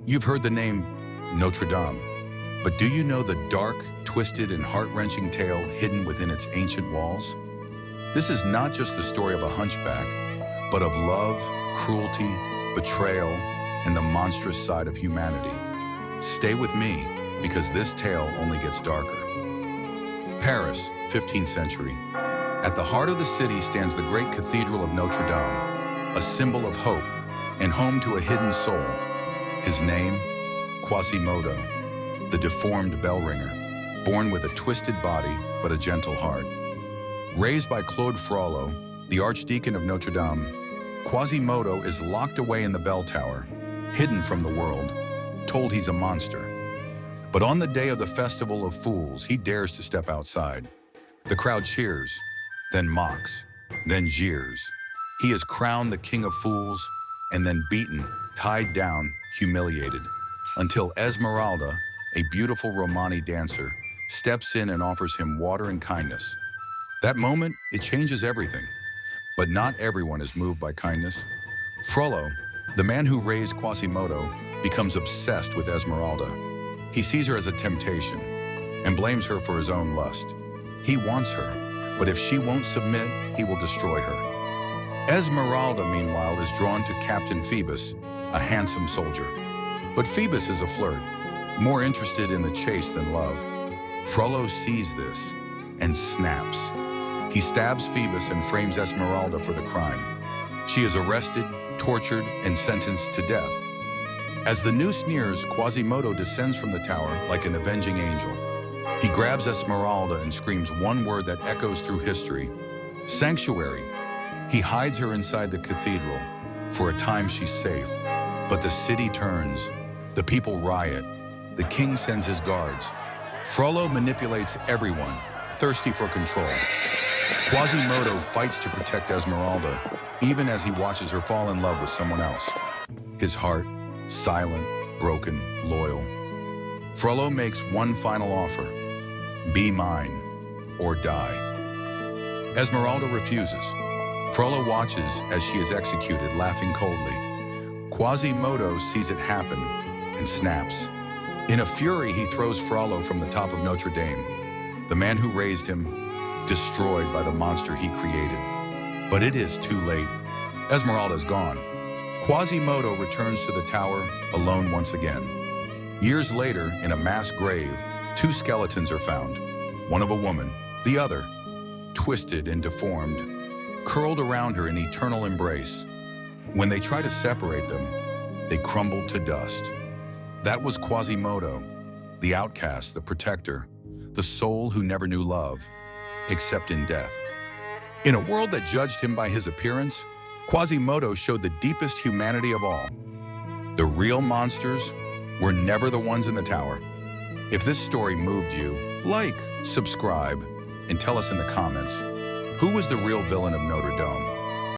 You've heard the name Notre Dame, but do you know the dark, twisted, and heart-wrenching tale hidden within its ancient walls? This is not just the story of a hunchback, but of love, cruelty, betrayal, and the monstrous side of humanity. Stay with me, because this tale only gets darker. Paris, 15th century. At the heart of the city stands the great Cathedral of Notre Dame, a symbol of hope and home to a hidden soul. His name, Quasimodo, the deformed bell ringer, born with a twisted body but a gentle heart. Raised by Claude Frollo, the Archdeacon of Notre Dame, Quasimodo is locked away in the bell tower, hidden from the world, told he's a monster. But on the day of the Festival of Fools, he dares to step outside. The crowd cheers, then mocks, then jeers. He is crowned the King of Fools, and then beaten, tied down, humiliated, until Esmeralda, a beautiful Romani dancer, steps in and offers him water and kindness. That moment, it changes everything. But not everyone is moved by kindness. Frollo, the man who raised Quasimodo, becomes obsessed with Esmeralda. He sees her as a temptation and blames her for his own lust. He wants her, but if she won't submit, he will destroy her. Esmeralda, meanwhile, is drawn to Captain Phoebus, a handsome soldier. But Phoebus is a flirt, more interested in the chase than love. Frollo sees this and snaps. He stabs Phoebus and frames Esmeralda for the crime. She is arrested, tortured, and sentenced to death. As the noose nears, Quasimodo descends from the tower like an avenging angel. He grabs Esmeralda and screams one word that echoes through history: sanctuary. He hides her inside the cathedral. For a time she's safe. But the city turns. The people riot. The king sends his guards. Frollo manipulates everyone, thirsty for control. Quasimodo fights to protect Esmeralda, even as he watches her fall in love with someone else. His heart, silent, broken, loyal. Frollo makes one final offer: be mine, or die. Esmeralda refuses. Frollo watches as she is executed, laughing coldly. Quasimodo sees it happen and snaps. In a fury, he throws Frollo from the top of Notre Dame, the man who raised him, destroyed by the monster he created. But it is too late. Esmeralda is gone. Quasimodo returns to the tower, alone once again. Years later, in a mass grave, two skeletons are found, one of a woman, the other, twisted and deformed, curled around her in eternal embrace. When they try to separate them, they crumble to dust. That was Quasimodo, the outcast, the protector, the soul who never knew love, except in death. In a world that judged him by his appearance, Quasimodo showed the deepest humanity of all. The real monsters were never the ones in the tower. If this story moved you, like, subscribe, and tell us in the comments, who was the real villain of Notre Dame?